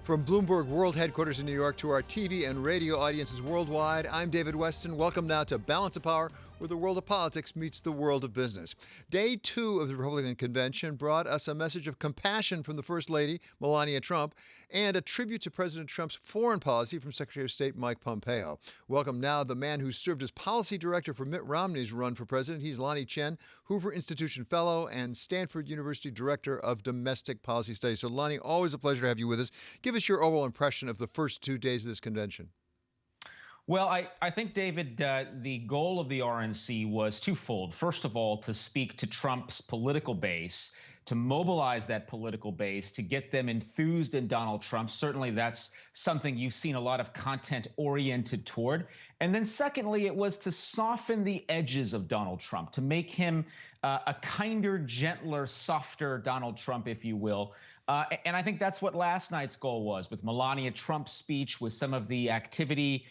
From Bloomberg World Headquarters in New York to our TV and radio audiences worldwide, I'm David Weston. Welcome now to Balance of Power, where the world of politics meets the world of business. Day 2 of the Republican convention brought us a message of compassion from the First Lady, Melania Trump, and a tribute to President Trump's foreign policy from Secretary of State Mike Pompeo. Welcome now the man who served as policy director for Mitt Romney's run for president. He's Lanhee Chen, Hoover Institution Fellow and Stanford University Director of Domestic Policy Studies. So, Lanhee, always a pleasure to have you with us. Give us your overall impression of the first 2 days of this convention. Well, I think, David, the goal of the RNC was twofold. First of all, to speak to Trump's political base, to mobilize that political base, to get them enthused in Donald Trump. Certainly, that's something you've seen a lot of content oriented toward. And then secondly, it was to soften the edges of Donald Trump, to make him a kinder, gentler, softer Donald Trump, if you will. And I think that's what last night's goal was, with Melania Trump's speech, with some of the activity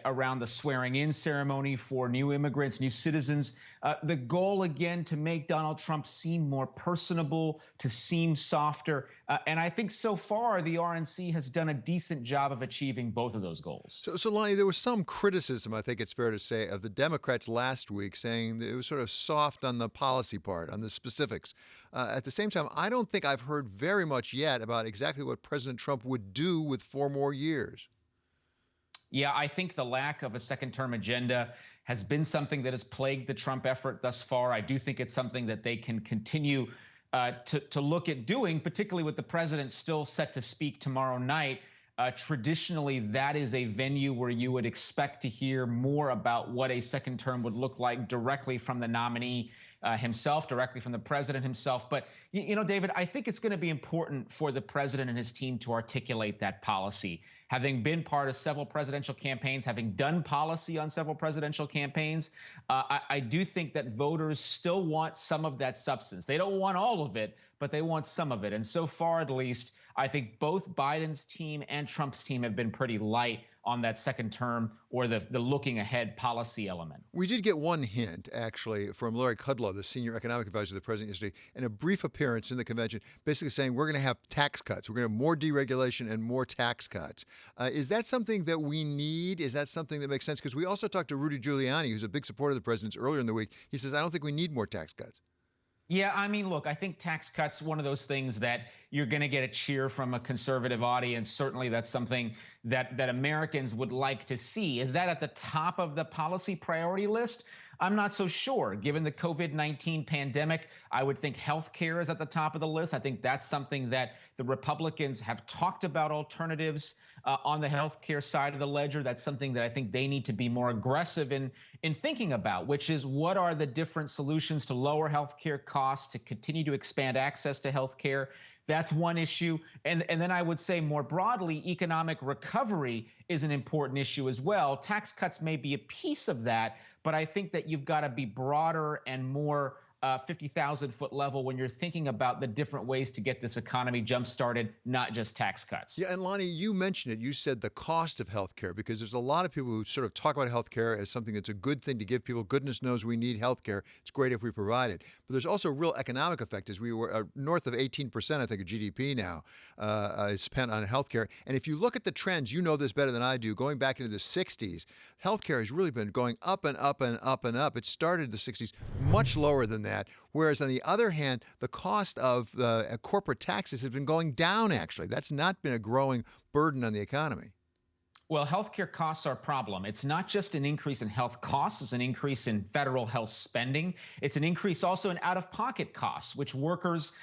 around the swearing-in ceremony for new immigrants, new citizens. The goal, again, to make Donald Trump seem more personable, to seem softer. And I think so far the RNC has done a decent job of achieving both of those goals. So Lanhee, there was some criticism, I think it's fair to say, of the Democrats last week, saying that it was sort of soft on the policy part, on the specifics. At the same time, I don't think I've heard very much yet about exactly what President Trump would do with 4 more years. Yeah, I think the lack of a second-term agenda has been something that has plagued the Trump effort thus far. I do think it's something that they can continue to look at doing, particularly with the president still set to speak tomorrow night. Traditionally, that is a venue where you would expect to hear more about what a second term would look like directly from the nominee himself, directly from the president himself. But, you know, David, I think it's going to be important for the president and his team to articulate that policy. Having been part of several presidential campaigns, having done policy on several presidential campaigns, I do think that voters still want some of that substance. They don't want all of it, but they want some of it. And so far, at least, I think both Biden's team and Trump's team have been pretty light on that second term or the looking ahead policy element. We did get one hint, actually, from Larry Kudlow, the senior economic advisor to the president yesterday, in a brief appearance in the convention, basically saying we're going to have tax cuts. We're going to have more deregulation and more tax cuts. Is that something that we need? Is that something that makes sense? Because we also talked to Rudy Giuliani, who's a big supporter of the president's, earlier in the week. He says, I don't think we need more tax cuts. Yeah, I mean, look, I think tax cuts, one of those things that you're going to get a cheer from a conservative audience. Certainly, that's something that Americans would like to see. Is that at the top of the policy priority list? I'm not so sure. Given the COVID-19 pandemic, I would think health care is at the top of the list. I think that's something that the Republicans have talked about, alternatives on the health care side of the ledger. That's something that I think they need to be more aggressive in thinking about, which is what are the different solutions to lower health care costs, to continue to expand access to health care. That's one issue. And then I would say more broadly, economic recovery is an important issue as well. Tax cuts may be a piece of that, but I think that you've got to be broader and more 50,000-foot level when you're thinking about the different ways to get this economy jump-started, not just tax cuts. Yeah, and Lanhee, you mentioned it. You said the cost of health care, because there's a lot of people who sort of talk about health care as something that's a good thing to give people. Goodness knows we need health care. It's great if we provide it. But there's also a real economic effect, as we were north of 18%, I think, of GDP now is spent on health care. And if you look at the trends, you know this better than I do, going back into the 60s, health care has really been going up and up and up and up. It started in the 60s much lower than that. Whereas on the other hand, the cost of corporate taxes has been going down, actually. That's not been a growing burden on the economy. Well, healthcare costs are a problem. It's not just an increase in health costs, it's an increase in federal health spending. It's an increase also in out-of-pocket costs, which workers,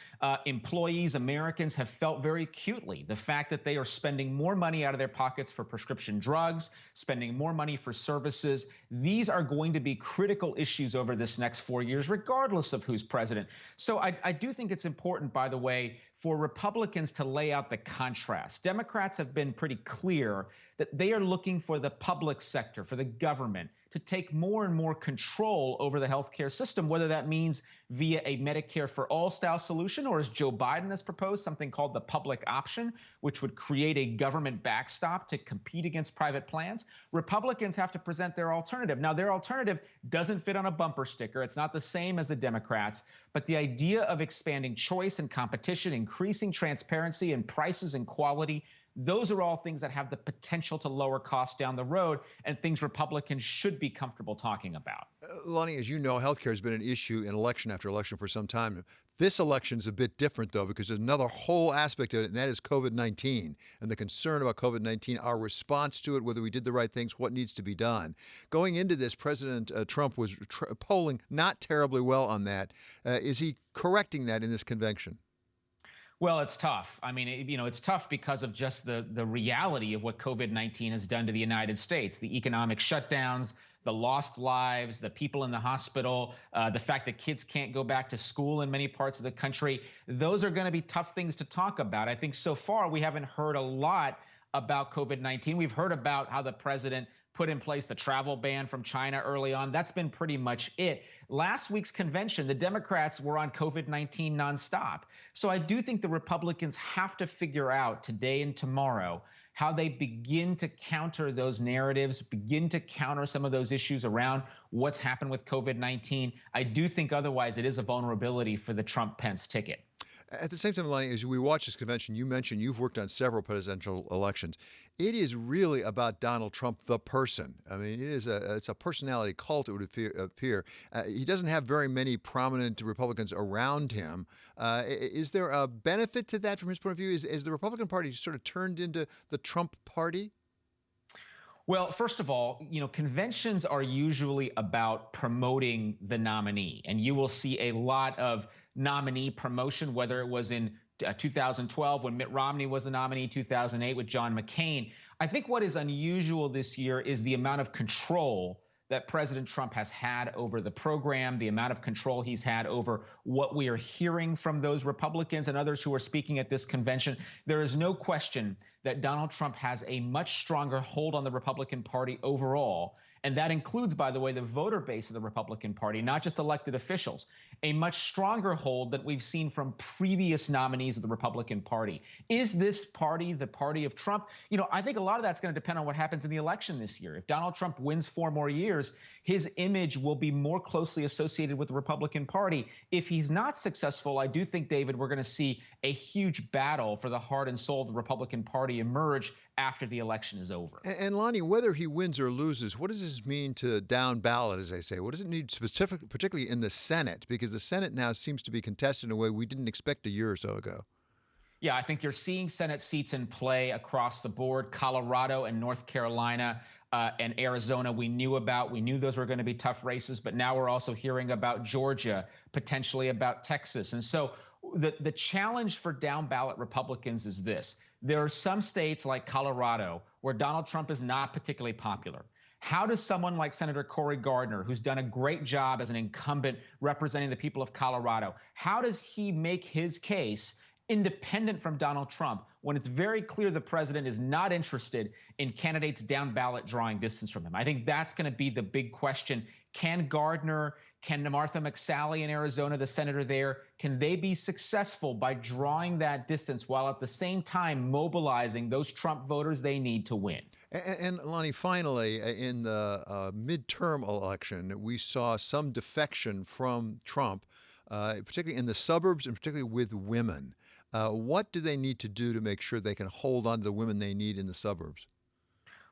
employees, Americans have felt very acutely. The fact that they are spending more money out of their pockets for prescription drugs, spending more money for services. These are going to be critical issues over this next 4 years, regardless of who's president. So I do think it's important, by the way, for Republicans to lay out the contrast. Democrats have been pretty clear that they are looking for the public sector, for the government, to take more and more control over the healthcare system, whether that means via a Medicare for all style solution, or as Joe Biden has proposed, something called the public option, which would create a government backstop to compete against private plans. Republicans have to present their alternative. Now, their alternative doesn't fit on a bumper sticker. It's not the same as the Democrats, but the idea of expanding choice and competition, increasing transparency in prices and quality, Those are all things that have the potential to lower costs down the road and things Republicans should be comfortable talking about. Lanhee, as you know, healthcare has been an issue in election after election for some time. This election is a bit different, though, because there's another whole aspect of it, and that is COVID-19 and the concern about COVID-19, our response to it, whether we did the right things, what needs to be done. Going into this, President Trump was polling not terribly well on that. Is he correcting that in this convention? Well, it's tough. I mean, it's tough because of just the reality of what COVID-19 has done to the United States, the economic shutdowns, the lost lives, the people in the hospital, the fact that kids can't go back to school in many parts of the country. Those are going to be tough things to talk about. I think so far we haven't heard a lot about COVID-19. We've heard about how the president put in place the travel ban from China early on. That's been pretty much it. Last week's convention, the Democrats were on COVID-19 nonstop. So I do think the Republicans have to figure out today and tomorrow how they begin to counter those narratives, begin to counter some of those issues around what's happened with COVID-19. I do think otherwise it is a vulnerability for the Trump-Pence ticket. At the same time, Lanhee, as we watch this convention, you mentioned you've worked on several presidential elections. It is really about Donald Trump, the person. I mean, it's a personality cult, it would appear. He doesn't have very many prominent Republicans around him. Is there a benefit to that from his point of view? Is the Republican Party sort of turned into the Trump party? Well, first of all, conventions are usually about promoting the nominee, and you will see a lot of nominee promotion, whether it was in 2012 when Mitt Romney was the nominee, 2008 with John McCain. I think what is unusual this year is the amount of control that President Trump has had over the program, the amount of control he's had over what we are hearing from those Republicans and others who are speaking at this convention. There is no question that Donald Trump has a much stronger hold on the Republican Party overall. And that includes, by the way, the voter base of the Republican Party, not just elected officials, a much stronger hold that we've seen from previous nominees of the Republican Party. Is this party the party of Trump? I think a lot of that's going to depend on what happens in the election this year. If Donald Trump wins 4 more years, his image will be more closely associated with the Republican Party. If he's not successful, I do think, David, we're going to see a huge battle for the heart and soul of the Republican Party emerge after the election is over. And Lanhee, whether he wins or loses, what does this mean to down ballot, as they say? What does it mean particularly in the Senate? Because the Senate now seems to be contested in a way we didn't expect a year or so ago. Yeah, I think you're seeing Senate seats in play across the board. Colorado and North Carolina and Arizona we knew about. We knew those were going to be tough races, but now we're also hearing about Georgia, potentially about Texas. And so the challenge for down ballot Republicans is this. There are some states like Colorado where Donald Trump is not particularly popular. How does someone like Senator Cory Gardner, who's done a great job as an incumbent representing the people of Colorado, how does he make his case independent from Donald Trump when it's very clear the president is not interested in candidates down ballot drawing distance from him? I think that's going to be the big question. Can Martha McSally in Arizona, the senator there, can they be successful by drawing that distance while at the same time mobilizing those Trump voters they need to win? And Lanhee, finally, in the midterm election, we saw some defection from Trump, particularly in the suburbs and particularly with women. What do they need to do to make sure they can hold on to the women they need in the suburbs?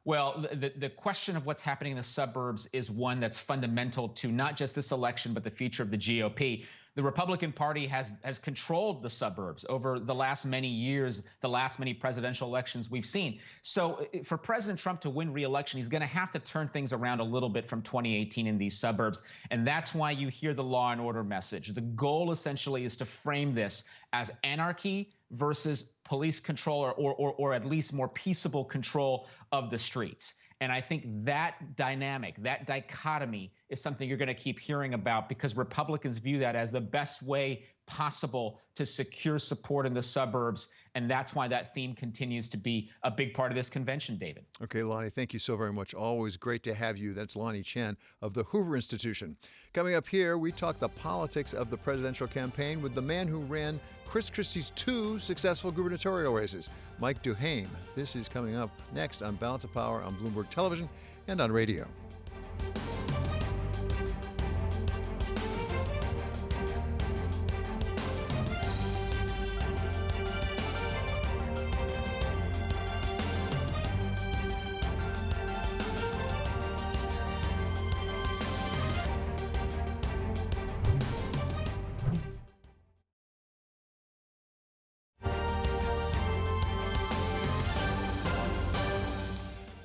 Well, the question of what's happening in the suburbs is one that's fundamental to not just this election, but the future of the GOP. The Republican Party has controlled the suburbs over the last many years, the last many presidential elections we've seen. So for President Trump to win re-election, he's going to have to turn things around a little bit from 2018 in these suburbs. And that's why you hear the law and order message. The goal essentially is to frame this as anarchy versus police control or at least more peaceable control of the streets. And I think that dynamic, that dichotomy is something you're going to keep hearing about because Republicans view that as the best way possible to secure support in the suburbs. And that's why that theme continues to be a big part of this convention, David. Okay, Lanhee, thank you so very much. Always great to have you. That's Lanhee Chen of the Hoover Institution. Coming up here, we talk the politics of the presidential campaign with the man who ran Chris Christie's 2 successful gubernatorial races, Mike Duhame. This is coming up next on Balance of Power on Bloomberg Television and on radio.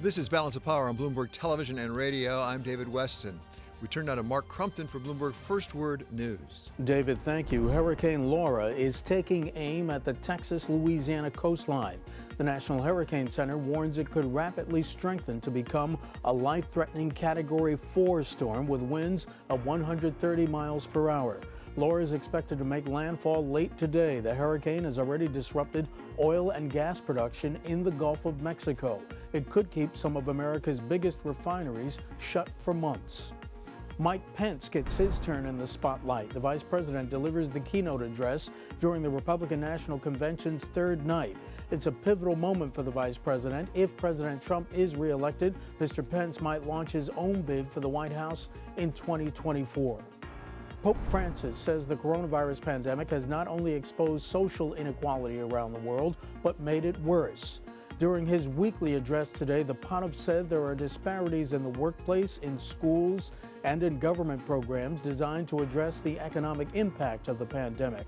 This is Balance of Power on Bloomberg Television and Radio. I'm David Weston. We turn now to Mark Crumpton for Bloomberg First Word News. David, thank you. Hurricane Laura is taking aim at the Texas-Louisiana coastline. The National Hurricane Center warns it could rapidly strengthen to become a life-threatening Category 4 storm with winds of 130 miles per hour. Laura is expected to make landfall late today. The hurricane has already disrupted oil and gas production in the Gulf of Mexico. It could keep some of America's biggest refineries shut for months. Mike Pence gets his turn in the spotlight. The vice president delivers the keynote address during the Republican National Convention's third night. It's a pivotal moment for the vice president. If President Trump is reelected, Mr. Pence might launch his own bid for the White House in 2024. Pope Francis says the coronavirus pandemic has not only exposed social inequality around the world, but made it worse. During his weekly address today, the pontiff said there are disparities in the workplace, in schools, and in government programs designed to address the economic impact of the pandemic.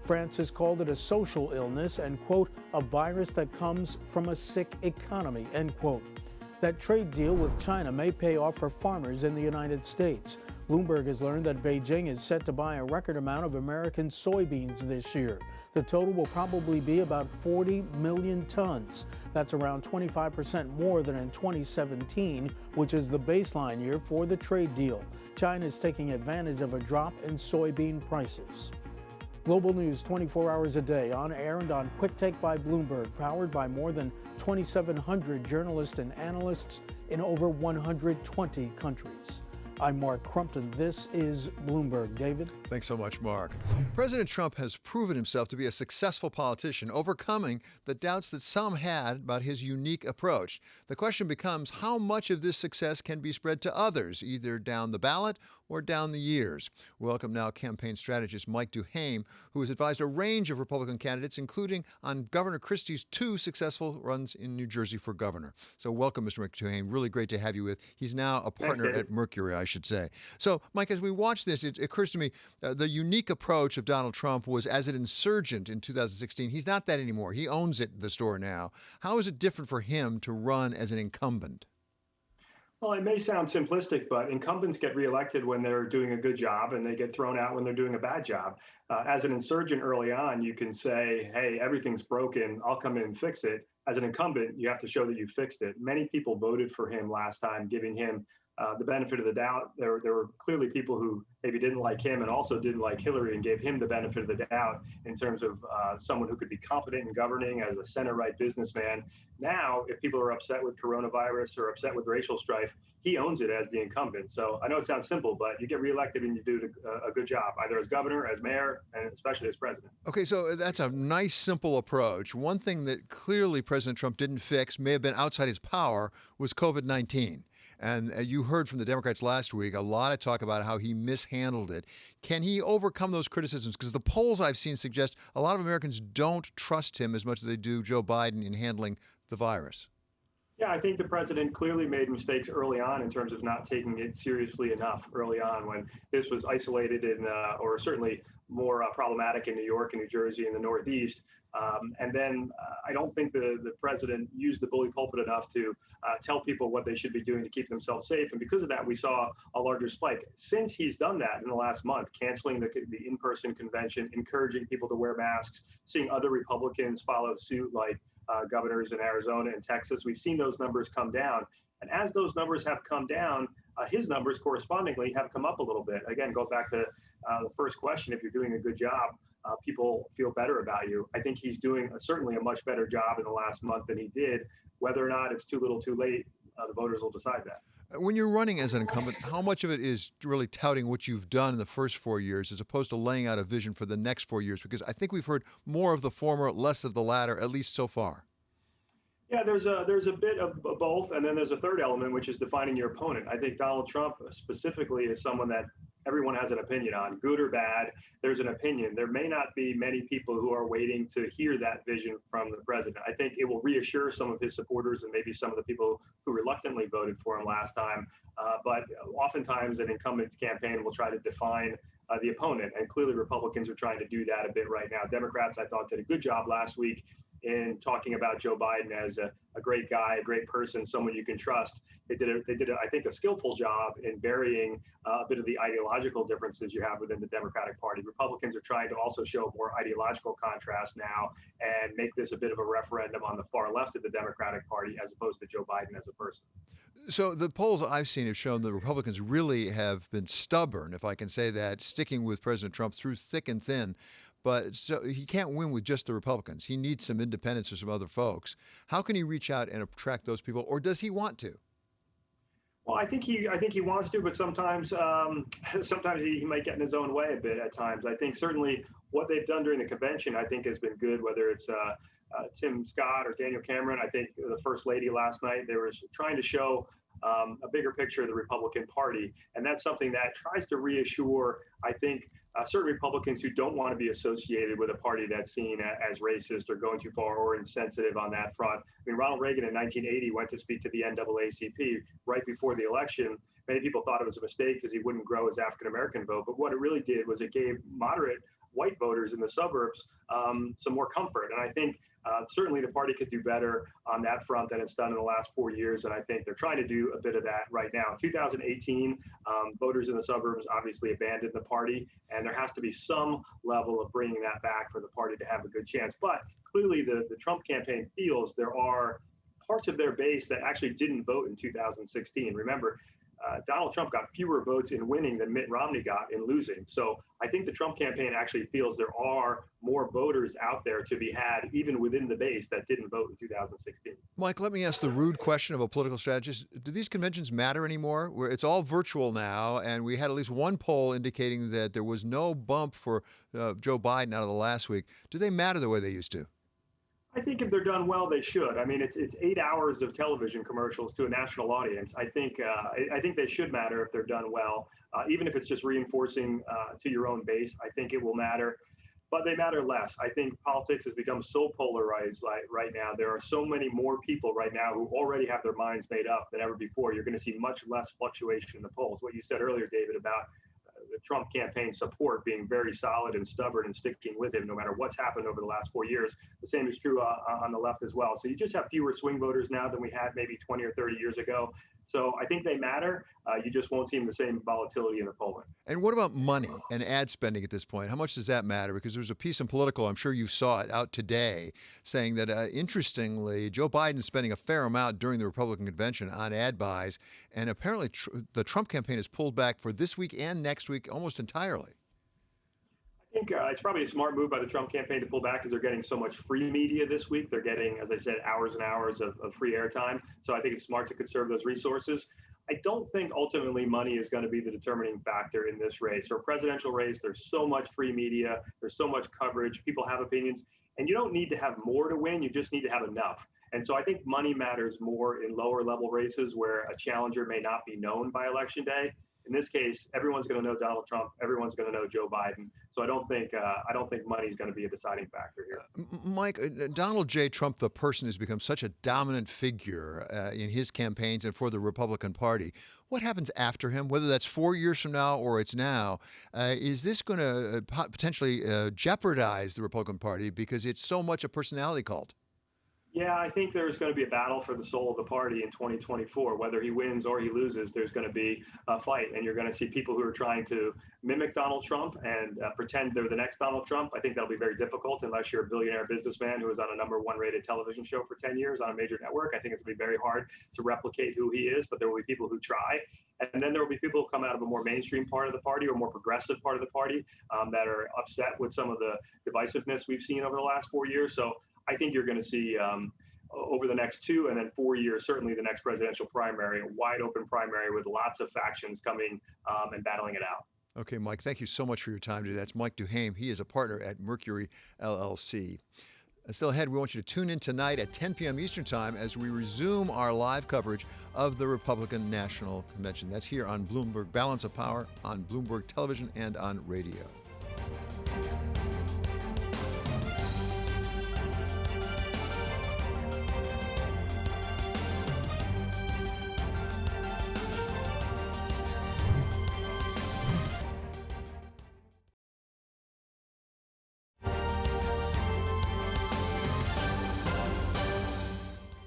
Francis called it a social illness and, quote, a virus that comes from a sick economy, end quote. That trade deal with China may pay off for farmers in the United States. Bloomberg has learned that Beijing is set to buy a record amount of American soybeans this year. The total will probably be about 40 million tons. That's around 25% more than in 2017, which is the baseline year for the trade deal. China is taking advantage of a drop in soybean prices. Global news 24 hours a day, on air and on Quick Take by Bloomberg, powered by more than 2,700 journalists and analysts in over 120 countries. I'm Mark Crumpton. This is Bloomberg. David? Thanks so much, Mark. President Trump has proven himself to be a successful politician, overcoming the doubts that some had about his unique approach. The question becomes how much of this success can be spread to others, either down the ballot or down the years. Welcome now campaign strategist Mike Duhame, who has advised a range of Republican candidates, including on Governor Christie's 2 successful runs in New Jersey for governor. So welcome, Mr. Mike Duhame. Really great to have you with. He's now a partner at Mercury, I should say. So, Mike, as we watch this, it occurs to me the unique approach of Donald Trump was as an insurgent in 2016. He's not that anymore. He owns the store now. How is it different for him to run as an incumbent? Well, it may sound simplistic, but incumbents get reelected when they're doing a good job and they get thrown out when they're doing a bad job. As an insurgent early on, you can say, hey, everything's broken. I'll come in and fix it. As an incumbent, you have to show that you fixed it. Many people voted for him last time, giving him the benefit of the doubt. There were clearly people who maybe didn't like him and also didn't like Hillary and gave him the benefit of the doubt in terms of someone who could be competent in governing as a center-right businessman. Now, if people are upset with coronavirus or upset with racial strife, he owns it as the incumbent. So I know it sounds simple, but you get reelected and you do a good job, either as governor, as mayor, and especially as president. Okay, so that's a nice, simple approach. One thing that clearly President Trump didn't fix, may have been outside his power, was COVID-19. And you heard from the Democrats last week a lot of talk about how he mishandled it. Can he overcome those criticisms? Because the polls I've seen suggest a lot of Americans don't trust him as much as they do Joe Biden in handling the virus. Yeah, I think the president clearly made mistakes early on in terms of not taking it seriously enough early on when this was isolated in, or certainly more problematic in New York and New Jersey and the Northeast. And then I don't think the president used the bully pulpit enough to tell people what they should be doing to keep themselves safe. And because of that, we saw a larger spike. Since he's done that in the last month, canceling the in-person convention, encouraging people to wear masks, seeing other Republicans follow suit like governors in Arizona and Texas, we've seen those numbers come down. And as those numbers have come down, his numbers correspondingly have come up a little bit. Again, go back to the first question, if you're doing a good job, people feel better about you. I think he's doing certainly a much better job in the last month than he did. Whether or not it's too little too late, the voters will decide that. When you're running as an incumbent, how much of it is really touting what you've done in the first 4 years as opposed to laying out a vision for the next 4 years? Because I think we've heard more of the former, less of the latter, at least so far. Yeah, there's a bit of both, and then there's a third element, which is defining your opponent. I think Donald Trump specifically is someone that everyone has an opinion on, good or bad. There's an opinion. There may not be many people who are waiting to hear that vision from the president. I think it will reassure some of his supporters and maybe some of the people who reluctantly voted for him last time. But oftentimes an incumbent campaign will try to define the opponent, and clearly Republicans are trying to do that a bit right now. Democrats, I thought, did a good job last week in talking about Joe Biden as a great guy, a great person, someone you can trust. They did, I think, a skillful job in burying a bit of the ideological differences you have within the Democratic Party. Republicans are trying to also show more ideological contrast now and make this a bit of a referendum on the far left of the Democratic Party as opposed to Joe Biden as a person. So the polls I've seen have shown the Republicans really have been stubborn, if I can say that, sticking with President Trump through thick and thin. But so he can't win with just the Republicans. He needs some independents or some other folks. How can he reach out and attract those people, or does he want to? Well, I think he wants to, but sometimes he might get in his own way a bit at times. I think certainly what they've done during the convention, I think, has been good. Whether it's Tim Scott or Daniel Cameron, I think the First Lady last night, they were trying to show a bigger picture of the Republican Party, and that's something that tries to reassure, I think, certain Republicans who don't want to be associated with a party that's seen as racist or going too far or insensitive on that front. I mean, Ronald Reagan in 1980 went to speak to the NAACP right before the election. Many people thought it was a mistake because he wouldn't grow his African-American vote, but what it really did was it gave moderate white voters in the suburbs some more comfort. And I think certainly the party could do better on that front than it's done in the last 4 years. And I think they're trying to do a bit of that right now. In 2018, voters in the suburbs obviously abandoned the party, and there has to be some level of bringing that back for the party to have a good chance. But clearly the Trump campaign feels there are parts of their base that actually didn't vote in 2016. Remember, Donald Trump got fewer votes in winning than Mitt Romney got in losing. So I think the Trump campaign actually feels there are more voters out there to be had, even within the base, that didn't vote in 2016. Mike, let me ask the rude question of a political strategist. Do these conventions matter anymore? Where it's all virtual now, and we had at least one poll indicating that there was no bump for Joe Biden out of the last week. Do they matter the way they used to? I think if they're done well, they should. I mean, it's 8 hours of television commercials to a national audience. I think they should matter if they're done well, even if it's just reinforcing to your own base. I think it will matter, but they matter less. I think politics has become so polarized right now. There are so many more people right now who already have their minds made up than ever before. You're going to see much less fluctuation in the polls. What you said earlier, David, about the Trump campaign support being very solid and stubborn and sticking with him no matter what's happened over the last 4 years. The same is true on the left as well. So you just have fewer swing voters now than we had maybe 20 or 30 years ago. So I think they matter. You just won't see the same volatility in the polling. And what about money and ad spending at this point? How much does that matter? Because there's a piece in Politico, I'm sure you saw it out today, saying that interestingly, Joe Biden's spending a fair amount during the Republican convention on ad buys. And apparently the Trump campaign has pulled back for this week and next week almost entirely. I think it's probably a smart move by the Trump campaign to pull back because they're getting so much free media this week. They're getting, as I said, hours and hours of free airtime. So I think it's smart to conserve those resources. I don't think ultimately money is going to be the determining factor in this race. For a presidential race, there's so much free media. There's so much coverage. People have opinions. And you don't need to have more to win. You just need to have enough. And so I think money matters more in lower level races where a challenger may not be known by Election Day. In this case, everyone's going to know Donald Trump. Everyone's going to know Joe Biden. So I don't think money is going to be a deciding factor here. Mike, Donald J. Trump, the person, has become such a dominant figure in his campaigns and for the Republican Party. What happens after him, whether that's 4 years from now or it's now? Is this going to potentially jeopardize the Republican Party because it's so much a personality cult? Yeah, I think there's going to be a battle for the soul of the party in 2024. Whether he wins or he loses, there's going to be a fight. And you're going to see people who are trying to mimic Donald Trump and pretend they're the next Donald Trump. I think that'll be very difficult unless you're a billionaire businessman who was on a #1 rated television show for 10 years on a major network. I think it's going to be very hard to replicate who he is, but there will be people who try. And then there will be people who come out of a more mainstream part of the party or more progressive part of the party that are upset with some of the divisiveness we've seen over the last 4 years. So I think you're going to see over the next 2 and then 4 years, certainly the next presidential primary, a wide open primary with lots of factions coming and battling it out. Okay, Mike, thank you so much for your time today. That's Mike Duhame. He is a partner at Mercury LLC. Still ahead, we want you to tune in tonight at 10 p.m. Eastern Time as we resume our live coverage of the Republican National Convention. That's here on Bloomberg Balance of Power, on Bloomberg Television, and on radio.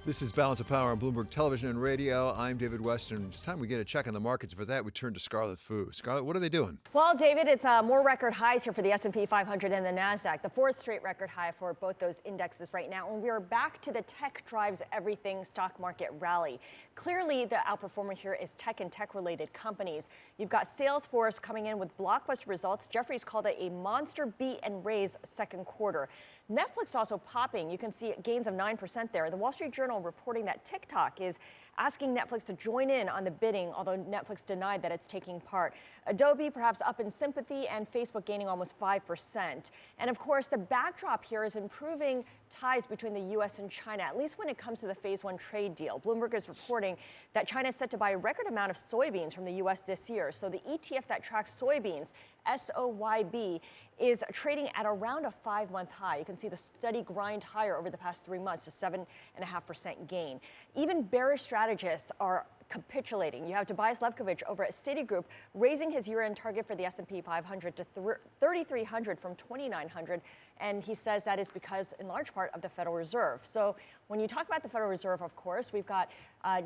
This is Balance of Power on Bloomberg Television and Radio. I'm David Weston. It's time we get a check on the markets. For that, we turn to Scarlet Fu. Scarlet, what are they doing? Well, David, it's more record highs here for the S&P 500 and the NASDAQ. The fourth straight record high for both those indexes right now. And we're back to the tech drives everything stock market rally. Clearly, the outperformer here is tech and tech-related companies. You've got Salesforce coming in with blockbuster results. Jefferies called it a monster beat and raise second quarter. Netflix also popping. You can see gains of 9% there. The Wall Street Journal reporting that TikTok is asking Netflix to join in on the bidding, although Netflix denied that it's taking part. Adobe perhaps up in sympathy, and Facebook gaining almost 5%. And of course, the backdrop here is improving ties between the U.S. and China, at least when it comes to the Phase 1 trade deal. Bloomberg is reporting that China is set to buy a record amount of soybeans from the U.S. this year. So the ETF that tracks soybeans, SOYB, is trading at around a 5-month high. You can see the steady grind higher over the past 3 months to 7.5% gain. Even bearish strategists are capitulating. You have Tobias Levkovich over at Citigroup raising his year-end target for the S&P 500 to 3,300 from 2,900, and he says that is because, in large part, of the Federal Reserve. So when you talk about the Federal Reserve, of course, we've got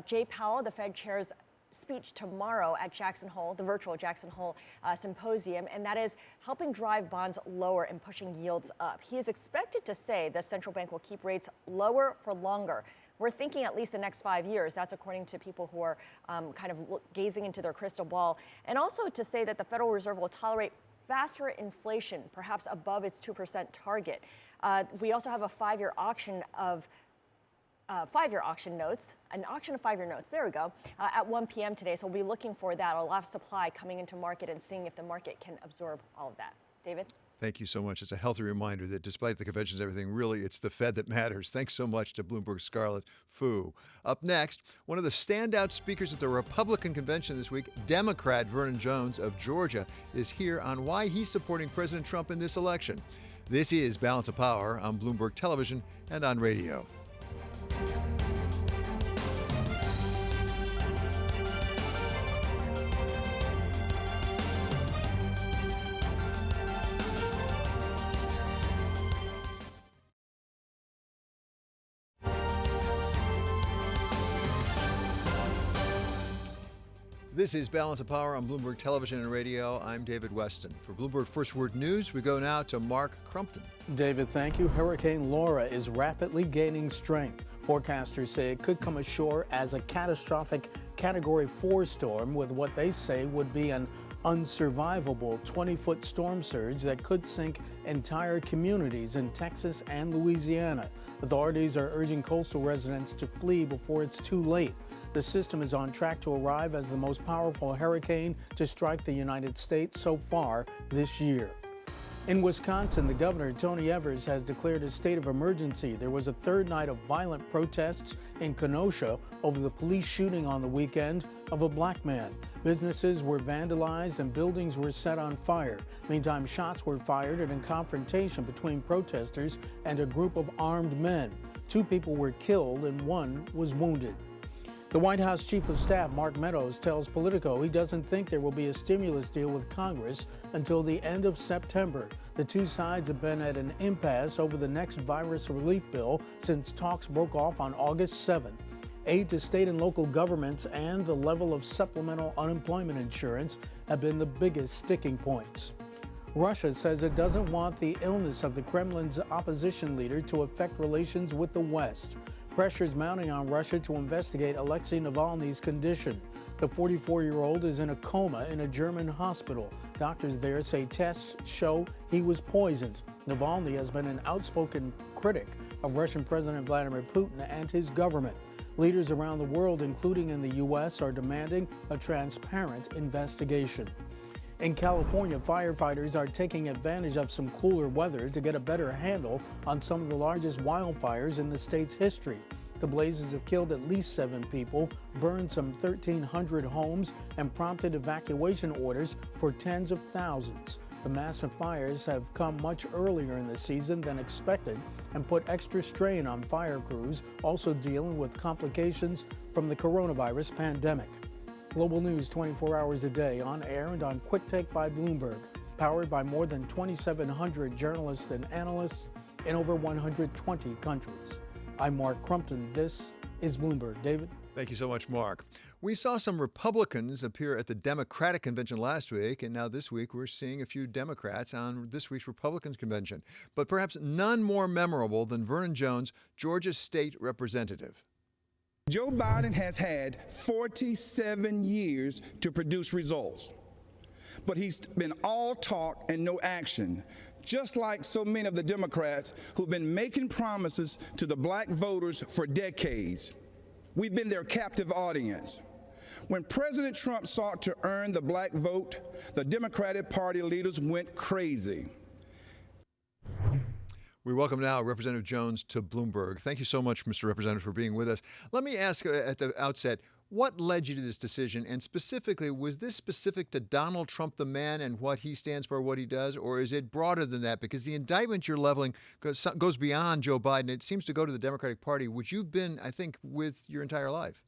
Jay Powell, the Fed chair's speech tomorrow at Jackson Hole, the virtual Jackson Hole symposium, and that is helping drive bonds lower and pushing yields up. He is expected to say the central bank will keep rates lower for longer. We're thinking at least the next 5 years. That's according to people who are kind of gazing into their crystal ball. And also to say that the Federal Reserve will tolerate faster inflation, perhaps above its 2% target. We also have a 5-year auction of 5-year auction notes, an auction of 5-year notes, there we go, at 1 p.m. today. So we'll be looking for that, a lot of supply coming into market and seeing if the market can absorb all of that. David? Thank you so much. It's a healthy reminder that despite the conventions and everything, really, it's the Fed that matters. Thanks so much to Bloomberg's Scarlet Fu. Up next, one of the standout speakers at the Republican convention this week, Democrat Vernon Jones of Georgia, is here on why he's supporting President Trump in this election. This is Balance of Power on Bloomberg Television and on radio. This is Balance of Power on Bloomberg Television and Radio. I'm David Weston. For Bloomberg First Word News, we go now to Mark Crumpton. David, thank you. Hurricane Laura is rapidly gaining strength. Forecasters say it could come ashore as a catastrophic Category 4 storm with what they say would be an unsurvivable 20-foot storm surge that could sink entire communities in Texas and Louisiana. Authorities are urging coastal residents to flee before it's too late. The system is on track to arrive as the most powerful hurricane to strike the United States so far this year. In Wisconsin, the governor, Tony Evers, has declared a state of emergency. There was a third night of violent protests in Kenosha over the police shooting on the weekend of a black man. Businesses were vandalized and buildings were set on fire. Meantime, shots were fired in a confrontation between protesters and a group of armed men. 2 people were killed and 1 was wounded. The White House Chief of Staff, Mark Meadows, tells Politico he doesn't think there will be a stimulus deal with Congress until the end of September. The two sides have been at an impasse over the next virus relief bill since talks broke off on August 7th. Aid to state and local governments and the level of supplemental unemployment insurance have been the biggest sticking points. Russia says it doesn't want the illness of the Kremlin's opposition leader to affect relations with the West. Pressure is mounting on Russia to investigate Alexei Navalny's condition. The 44-year-old is in a coma in a German hospital. Doctors there say tests show he was poisoned. Navalny has been an outspoken critic of Russian President Vladimir Putin and his government. Leaders around the world, including in the U.S., are demanding a transparent investigation. In California, firefighters are taking advantage of some cooler weather to get a better handle on some of the largest wildfires in the state's history. The blazes have killed at least 7 people, burned some 1,300 homes, and prompted evacuation orders for tens of thousands. The massive fires have come much earlier in the season than expected and put extra strain on fire crews, also dealing with complications from the coronavirus pandemic. Global news 24 hours a day, on air and on Quick Take by Bloomberg, powered by more than 2,700 journalists and analysts in over 120 countries. I'm Mark Crumpton. This is Bloomberg. David? Thank you so much, Mark. We saw some Republicans appear at the Democratic convention last week, and now this week we're seeing a few Democrats on this week's Republicans convention. But perhaps none more memorable than Vernon Jones, Georgia's state representative. Joe Biden has had 47 years to produce results, but he's been all talk and no action, just like so many of the Democrats who've been making promises to the black voters for decades. We've been their captive audience. When President Trump sought to earn the black vote, the Democratic Party leaders went crazy. We welcome now Representative Jones to Bloomberg. Thank you so much, Mr. Representative, for being with us. Let me ask at the outset, what led you to this decision? And specifically, was this specific to Donald Trump, the man, and what he stands for, what he does? Or is it broader than that? Because the indictment you're leveling goes beyond Joe Biden. It seems to go to the Democratic Party, which you've been, I think, with your entire life.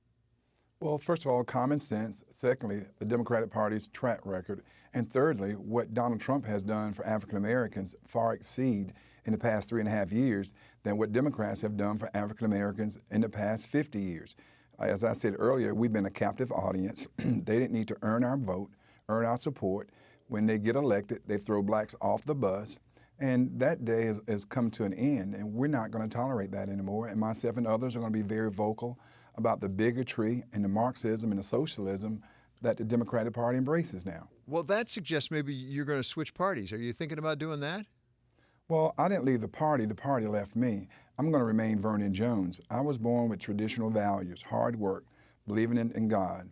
Well, first of all, common sense. Secondly, the Democratic Party's track record. And thirdly, what Donald Trump has done for African Americans far exceed in the past 3.5 years than what Democrats have done for African Americans in the past 50 years. As I said earlier, we've been a captive audience. They didn't need to earn our vote, earn our support. When they get elected, they throw blacks off the bus. And that day has come to an end, and we're not going to tolerate that anymore. And myself and others are going to be very vocal about the bigotry and the Marxism and the socialism that the Democratic Party embraces now. Well, that suggests maybe you're going to switch parties. Are you thinking about doing that? Well, I didn't leave the party left me. I'm going to remain Vernon Jones. I was born with traditional values, hard work, believing in God,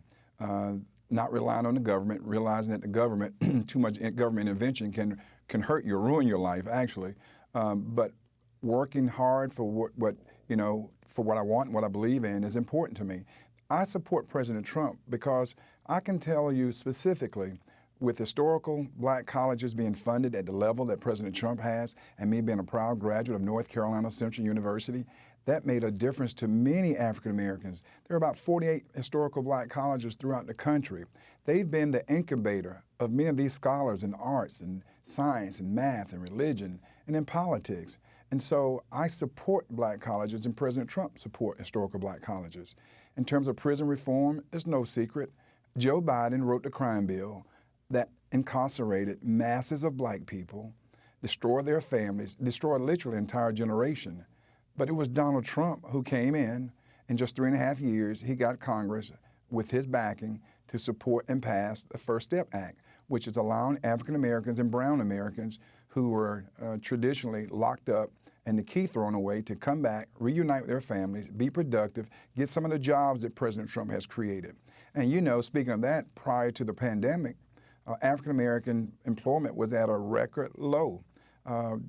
not relying on the government, realizing that the government, too much government intervention can hurt you, ruin your life, actually. But working hard for for what I want and what I believe in is important to me. I support President Trump because I can tell you specifically, with historical black colleges being funded at the level that President Trump has, and me being a proud graduate of North Carolina Central University, that made a difference to many African Americans. There are about 48 historical black colleges throughout the country. They've been the incubator of many of these scholars in arts and science and math and religion and in politics. And so I support black colleges, and President Trump support historical black colleges. In terms of prison reform, it's no secret. Joe Biden wrote the crime bill that incarcerated masses of black people, destroyed their families, destroyed literally an entire generation. But it was Donald Trump who came in just 3.5 years, he got Congress with his backing to support and pass the First Step Act, which is allowing African Americans and brown Americans who were traditionally locked up and the key thrown away to come back, reunite with their families, be productive, get some of the jobs that President Trump has created. And speaking of that, prior to the pandemic, African-American employment was at a record low.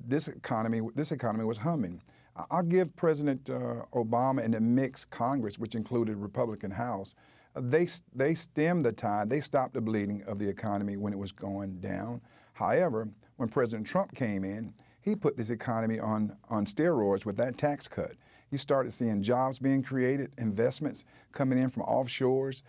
This economy was humming. I'll give President Obama and the mixed Congress, which included Republican House, they stemmed the tide. They stopped the bleeding of the economy when it was going down. However, when President Trump came in, he put this economy on steroids with that tax cut. You started seeing jobs being created, investments coming in from offshores.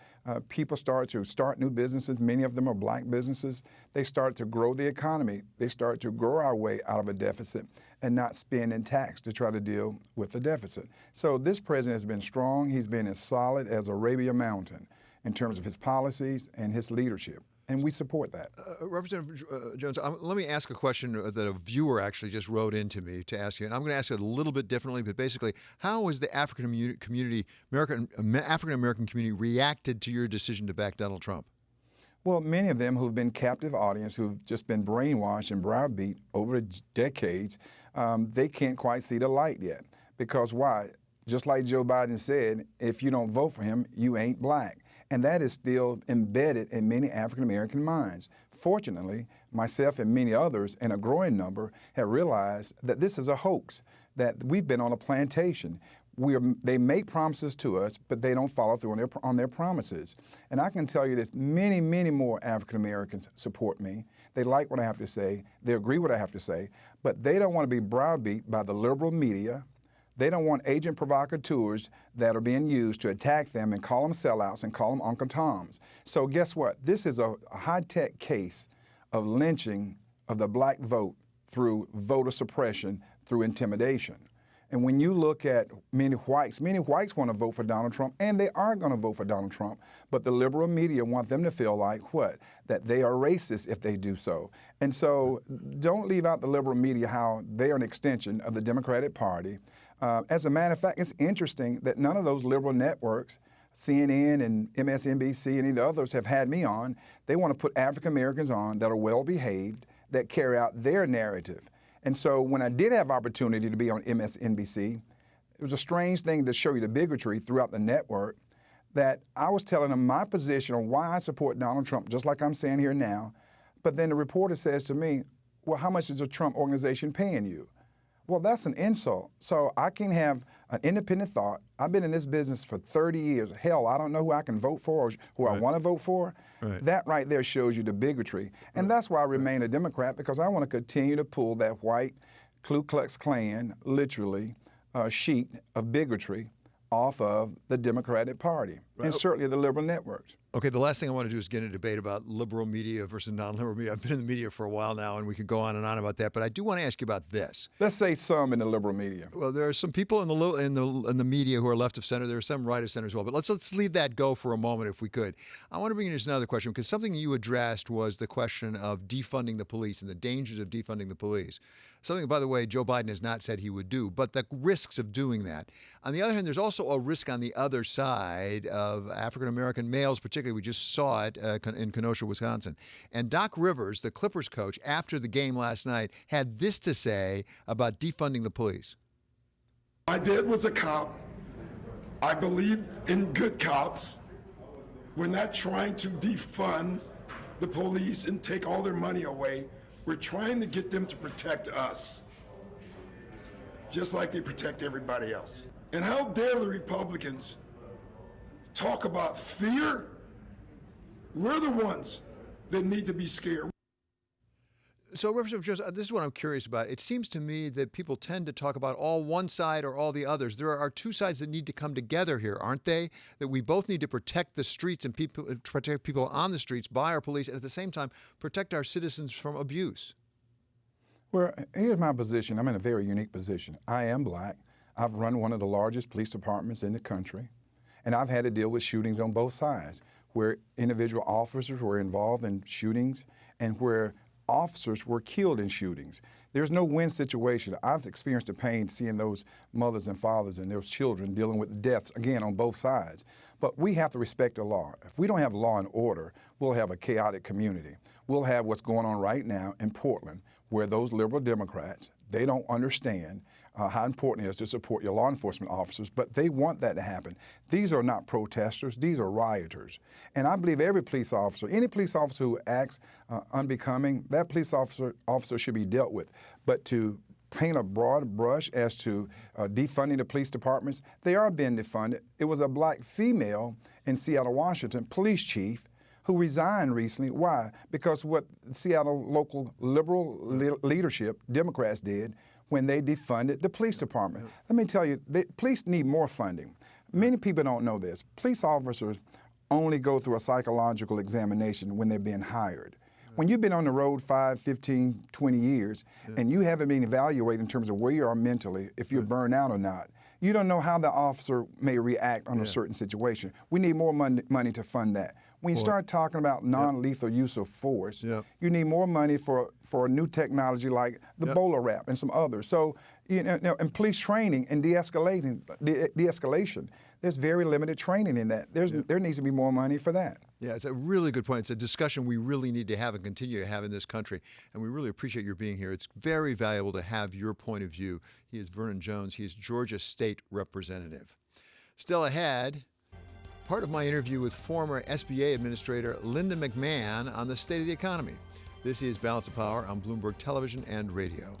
People started to start new businesses. Many of them are black businesses. They started to grow the economy. They started to grow our way out of a deficit and not spend in tax to try to deal with the deficit. So this president has been strong. He's been as solid as Arabia Mountain in terms of his policies and his leadership. And we support that. Representative Jones, let me ask a question that a viewer actually just wrote into me to ask you. And I'm going to ask it a little bit differently, but basically, how has the African American community reacted to your decision to back Donald Trump? Well, many of them who've been captive audience, who've just been brainwashed and browbeat over decades, they can't quite see the light yet. Because why? Just like Joe Biden said, if you don't vote for him, you ain't black. And that is still embedded in many African-American minds. Fortunately, myself and many others, and a growing number, have realized that this is a hoax, that we've been on a plantation. They make promises to us, but they don't follow through on their promises. And I can tell you this, many, many more African-Americans support me. They like what I have to say. They agree with what I have to say. But they don't want to be browbeat by the liberal media. They don't want agent provocateurs that are being used to attack them and call them sellouts and call them Uncle Toms. So guess what? This is a high-tech case of lynching of the black vote through voter suppression, through intimidation. And when you look at many whites want to vote for Donald Trump, and they are going to vote for Donald Trump, but the liberal media want them to feel like what? That they are racist if they do so. And so don't leave out the liberal media how they are an extension of the Democratic Party. As a matter of fact, it's interesting that none of those liberal networks, CNN and MSNBC and any of the others, have had me on. They want to put African Americans on that are well behaved, that carry out their narrative. And so when I did have opportunity to be on MSNBC, it was a strange thing to show you the bigotry throughout the network, that I was telling them my position on why I support Donald Trump, just like I'm saying here now. But then the reporter says to me, well, how much is the Trump organization paying you? Well, that's an insult. So I can have an independent thought. I've been in this business for 30 years. Hell, I don't know who I can vote for or who I want to vote for. That right there shows you the bigotry. And that's why I remain a Democrat, because I want to continue to pull that white Ku Klux Klan, literally, sheet of bigotry off of the Democratic Party and certainly the liberal networks. Okay, the last thing I want to do is get in a debate about liberal media versus non-liberal media. I've been in the media for a while now, and we could go on and on about that. But I do want to ask you about this. Let's say some in the liberal media. Well, there are some people in the media who are left of center. There are some right of center as well. But let's leave that go for a moment, if we could. I want to bring in just another question, because something you addressed was the question of defunding the police and the dangers of defunding the police. Something, by the way, Joe Biden has not said he would do, but the risks of doing that. On the other hand, there's also a risk on the other side of African-American males, particularly. We just saw it in Kenosha, Wisconsin. And Doc Rivers, the Clippers coach, after the game last night, had this to say about defunding the police. My dad was a cop. I believe in good cops. We're not trying to defund the police and take all their money away. We're trying to get them to protect us, just like they protect everybody else. And how dare the Republicans talk about fear? We're the ones that need to be scared. So, Representative Jones, this is what I'm curious about. It seems to me that people tend to talk about all one side or all the others. There are two sides that need to come together here, aren't they? That we both need to protect the streets and protect people on the streets by our police, and at the same time, protect our citizens from abuse. Well, here's my position. I'm in a very unique position. I am black. I've run one of the largest police departments in the country, and I've had to deal with shootings on both sides, where individual officers were involved in shootings and where officers were killed in shootings. There's no win situation. I've experienced the pain seeing those mothers and fathers and those children dealing with deaths, again, on both sides. But we have to respect the law. If we don't have law and order, we'll have a chaotic community. We'll have what's going on right now in Portland, where those liberal Democrats, they don't understand how important it is to support your law enforcement officers, but they want that to happen. These are not protesters, these are rioters. And I believe every police officer, any police officer who acts unbecoming, that police officer should be dealt with. But to paint a broad brush as to defunding the police departments, they are being defunded. It was a black female in Seattle, Washington, police chief, who resigned recently. Why? Because what Seattle local liberal leadership, Democrats, did when they defunded the police department. Let me tell you, the police need more funding. Many people don't know this. Police officers only go through a psychological examination when they're being hired. When you've been on the road 5, 15, 20 years, and you haven't been evaluated in terms of where you are mentally, if you're burned out or not, you don't know how the officer may react on a certain situation. We need more money to fund that. When you start talking about non-lethal use of force, you need more money for a new technology like the bowler wrap and some others. So, you know, and police training and de-escalation, there's very limited training in that. There needs to be more money for that. Yeah, it's a really good point. It's a discussion we really need to have and continue to have in this country, and we really appreciate your being here. It's very valuable to have your point of view. He is Vernon Jones. He is Georgia State Representative. Still ahead, part of my interview with former SBA Administrator Linda Mcmahon on the state of the economy. This is Balance of Power on Bloomberg Television and Radio.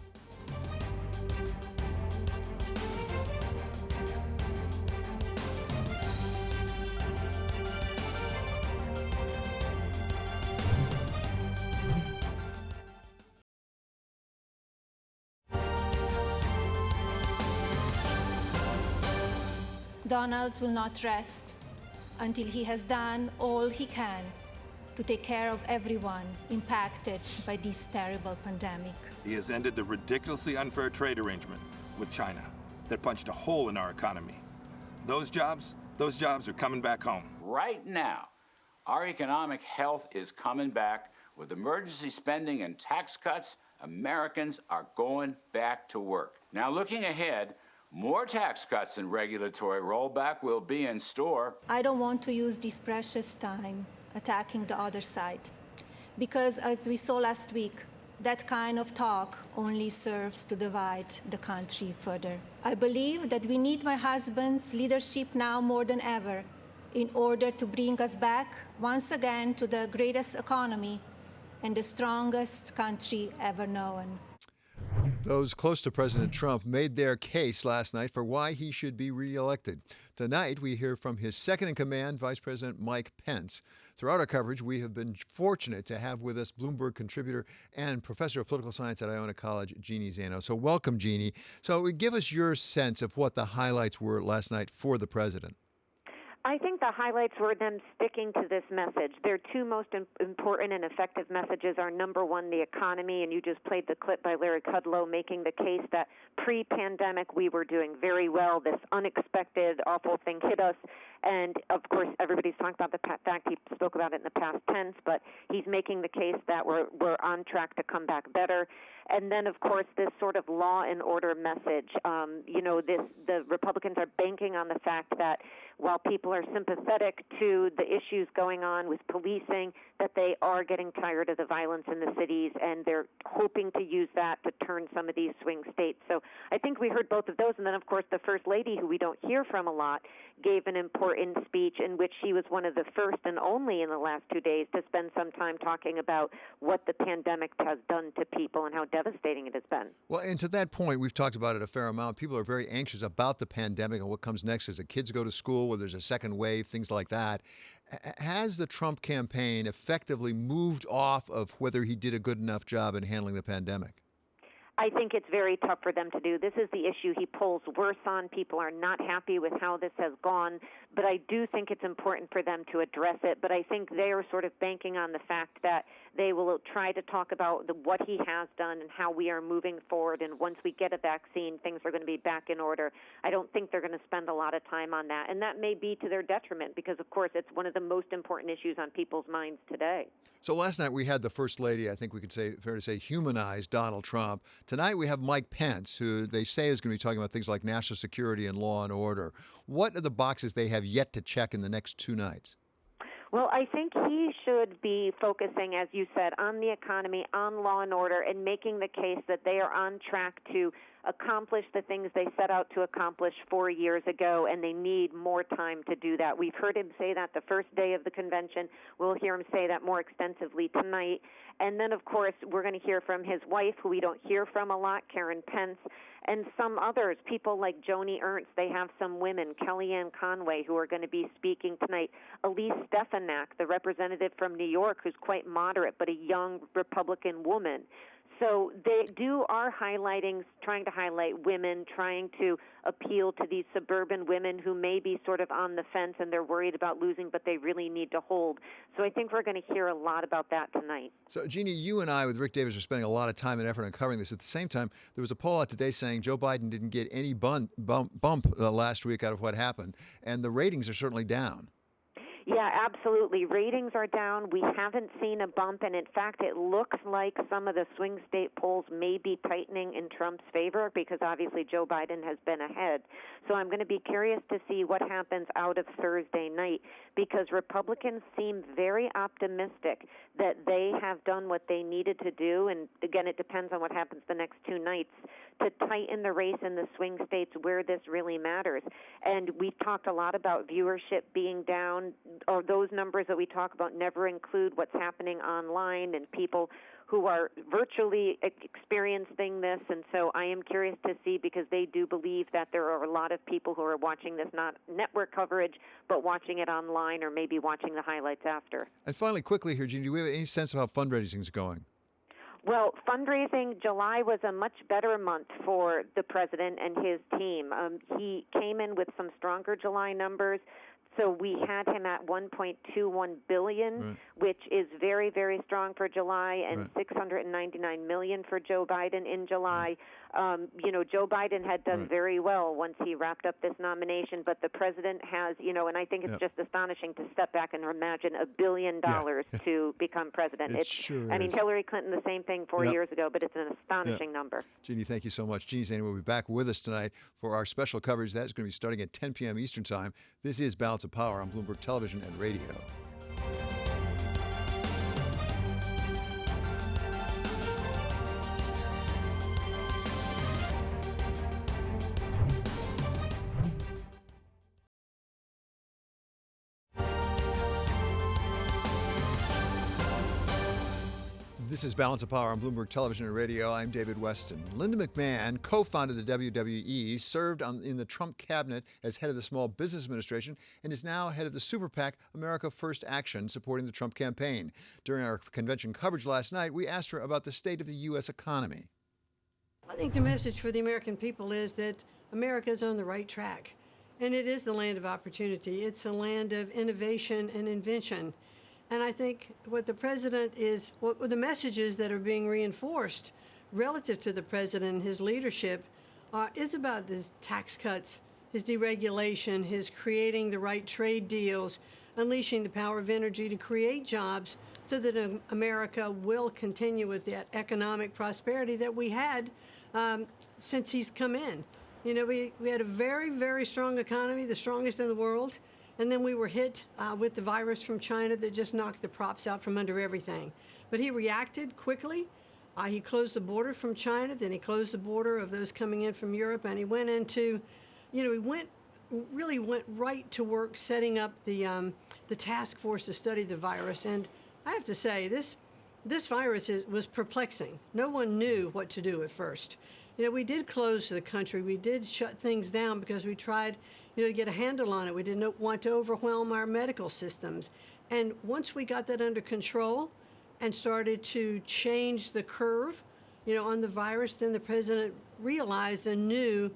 Donald will not rest until he has done all he can to take care of everyone impacted by this terrible pandemic. He has ended the ridiculously unfair trade arrangement with China. that punched a hole in our economy. Those jobs are coming back home. Right now, our economic health is coming back. With emergency spending and tax cuts, Americans are going back to work. Now, looking ahead, more tax cuts and regulatory rollback will be in store. I don't want to use this precious time attacking the other side, because as we saw last week, that kind of talk only serves to divide the country further. I believe that we need my husband's leadership now more than ever in order to bring us back once again to the greatest economy and the strongest country ever known. Those close to President Trump made their case last night for why he should be reelected. Tonight, we hear from his second-in-command, Vice President Mike Pence. Throughout our coverage, we have been fortunate to have with us Bloomberg contributor and professor of political science at Iona College, Jeanne Zaino. So welcome, Jeanne. So give us your sense of what the highlights were last night for the president. I think the highlights were them sticking to this message. Their two most important and effective messages are, number one, the economy, and you just played the clip by Larry Kudlow making the case that pre-pandemic we were doing very well. This unexpected, awful thing hit us. And, of course, everybody's talking about the fact he spoke about it in the past tense, but he's making the case that we're on track to come back better. And then, of course, this sort of law and order message. The Republicans are banking on the fact that while people are sympathetic to the issues going on with policing, that they are getting tired of the violence in the cities, and they're hoping to use that to turn some of these swing states. So I think we heard both of those. And then, of course, the First Lady, who we don't hear from a lot, gave an important speech in which she was one of the first and only in the last 2 days to spend some time talking about what the pandemic has done to people and how devastating it has been. Well, and to that point, we've talked about it a fair amount. People are very anxious about the pandemic and what comes next as the kids go to school, whether there's a second wave, things like that. Has the Trump campaign effectively moved off of whether he did a good enough job in handling the pandemic? I think it's very tough for them to do. This is the issue he pulls worse on. People are not happy with how this has gone, but I do think it's important for them to address it. But I think they are sort of banking on the fact that they will try to talk about what he has done and how we are moving forward. And once we get a vaccine, things are going to be back in order. I don't think they're going to spend a lot of time on that. And that may be to their detriment because, of course, it's one of the most important issues on people's minds today. So last night we had the First Lady, I think we could say, fair to say, humanize Donald Trump. Tonight we have Mike Pence, who they say is going to be talking about things like national security and law and order. What are the boxes they have yet to check in the next two nights? Well, I think he should be focusing, as you said, on the economy, on law and order, and making the case that they are on track to accomplish the things they set out to accomplish 4 years ago, and they need more time to do that. We've heard him say that the first day of the convention. We'll hear him say that more extensively tonight. And then, of course, we're going to hear from his wife, who we don't hear from a lot, Karen Pence, and some others, people like Joni Ernst. They have some women, Kellyanne Conway, who are going to be speaking tonight. Elise Stefanik, the representative from New York, who's quite moderate, but a young Republican woman. So they are trying to highlight women, trying to appeal to these suburban women who may be sort of on the fence and they're worried about losing, but they really need to hold. So I think we're going to hear a lot about that tonight. So, Jeanne, you and I, with Rick Davis, are spending a lot of time and effort on covering this. At the same time, there was a poll out today saying Joe Biden didn't get any bump last week out of what happened, and the ratings are certainly down. Yeah, absolutely. Ratings are down. We haven't seen a bump, and in fact, it looks like some of the swing state polls may be tightening in Trump's favor because obviously Joe Biden has been ahead. So I'm going to be curious to see what happens out of Thursday night because Republicans seem very optimistic that they have done what they needed to do, and again, it depends on what happens the next two nights, to tighten the race in the swing states where this really matters. And we've talked a lot about viewership being down, or those numbers that we talk about never include what's happening online and people who are virtually experiencing this. And so I am curious to see, because they do believe that there are a lot of people who are watching this, not network coverage, but watching it online or maybe watching the highlights after. And finally, quickly here, Jeanne, do we have any sense of how fundraising is going? Well, fundraising, July was a much better month for the president and his team. He came in with some stronger July numbers. So we had him at 1.21 billion, which is very, very strong for July, and 699 million for Joe Biden in July. Joe Biden had done very well once he wrapped up this nomination, but the president has, and I think it's just astonishing to step back and imagine $1 billion to become president. I mean, Hillary Clinton, the same thing 4 years ago, but it's an astonishing number. Jeanne, thank you so much. Jeanne Zaino will be back with us tonight for our special coverage. That's going to be starting at 10 p.m. Eastern Time. This is Balance of Power on Bloomberg Television and Radio. This is Balance of Power on Bloomberg Television and Radio. I'm David Weston. Linda McMahon co-founded the WWE, served in the Trump cabinet as head of the Small Business Administration, and is now head of the super PAC America First Action, supporting the Trump campaign. During our convention coverage last night, we asked her about the state of the U.S. economy. I think the message for the American people is that America is on the right track, and it is the land of opportunity. It's a land of innovation and invention. And I think what the president is, what the messages that are being reinforced relative to the president and his leadership is about his tax cuts, his deregulation, his creating the right trade deals, unleashing the power of energy to create jobs so that America will continue with that economic prosperity that we had since he's come in. We had a very, very strong economy, the strongest in the world. And then we were hit with the virus from China that just knocked the props out from under everything. But he reacted quickly. He closed the border from China, then he closed the border of those coming in from Europe, and he went into, he really went right to work setting up the task force to study the virus. And I have to say, this virus was perplexing. No one knew what to do at first. We did close the country. We did shut things down because we tried to get a handle on it. We didn't want to overwhelm our medical systems. And once we got that under control and started to change the curve, on the virus, then the president realized and knew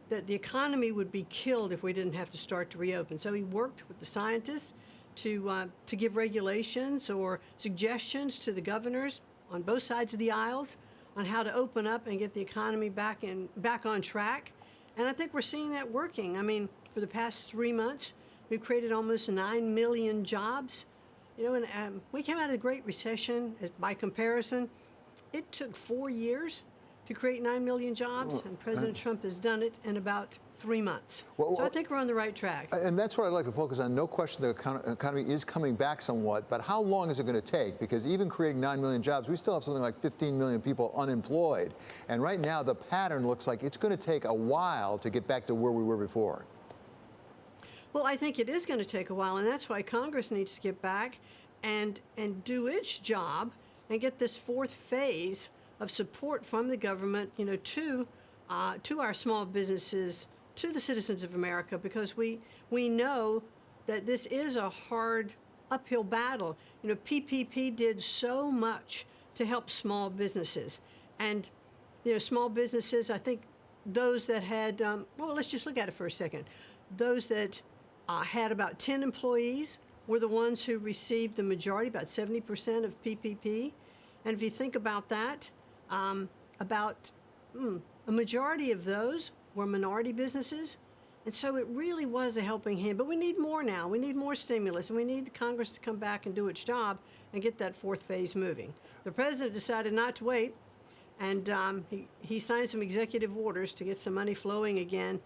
that the economy would be killed if we didn't have to start to reopen. So he worked with the scientists to give regulations or suggestions to the governors on both sides of the aisles on how to open up and get the economy back on track. And I think we're seeing that working. I mean, for the past 3 months, we've created almost 9 million jobs. And we came out of the Great Recession. By comparison, it took 4 years to create 9 million jobs, and President Trump has done it in about 3 months. So I think we're on the right track. And that's what I'd like to focus on. No question the economy is coming back somewhat, but how long is it going to take? Because even creating 9 million jobs, we still have something like 15 million people unemployed. And right now, the pattern looks like it's going to take a while to get back to where we were before. Well, I think it is going to take a while, and that's why Congress needs to get back and do its job and get this fourth phase of support from the government, to our small businesses, to the citizens of America, because we know that this is a hard uphill battle. PPP did so much to help small businesses, and small businesses. I think those that had, let's just look at it for a second. Those that had about 10 employees were the ones who received the majority, about 70% of PPP. And if you think about that, a majority of those were minority businesses. And so it really was a helping hand. But we need more now. We need more stimulus, and we need Congress to come back and do its job and get that fourth phase moving. The president decided not to wait, and he signed some executive orders to get some money flowing again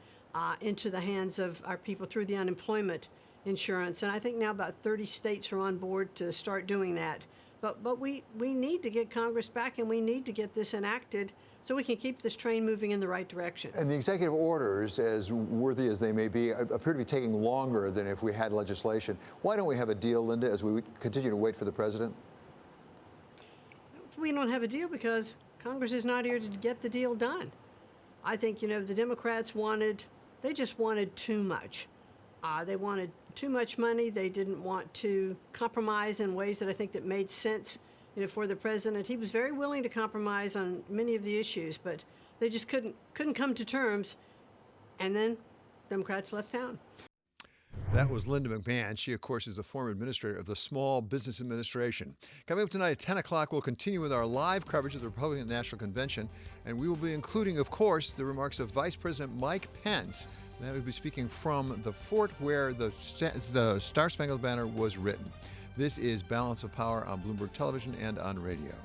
into the hands of our people through the unemployment insurance. And I think now about 30 states are on board to start doing that. But we need to get Congress back, and we need to get this enacted so we can keep this train moving in the right direction. And the executive orders, as worthy as they may be, appear to be taking longer than if we had legislation. Why don't we have a deal, Linda, as we continue to wait for the president? We don't have a deal because Congress is not here to get the deal done. I think, the Democrats they just wanted too much. They wanted too much money. They didn't want to compromise in ways that I think that made sense, for the president. He was very willing to compromise on many of the issues, but they just couldn't come to terms. And then Democrats left town. That was Linda McMahon. She, of course, is the former administrator of the Small Business Administration. Coming up tonight at 10 o'clock, we'll continue with our live coverage of the Republican National Convention, and we will be including, of course, the remarks of Vice President Mike Pence. That will be speaking from the fort where the Star Spangled Banner was written. This is Balance of Power on Bloomberg Television and on radio.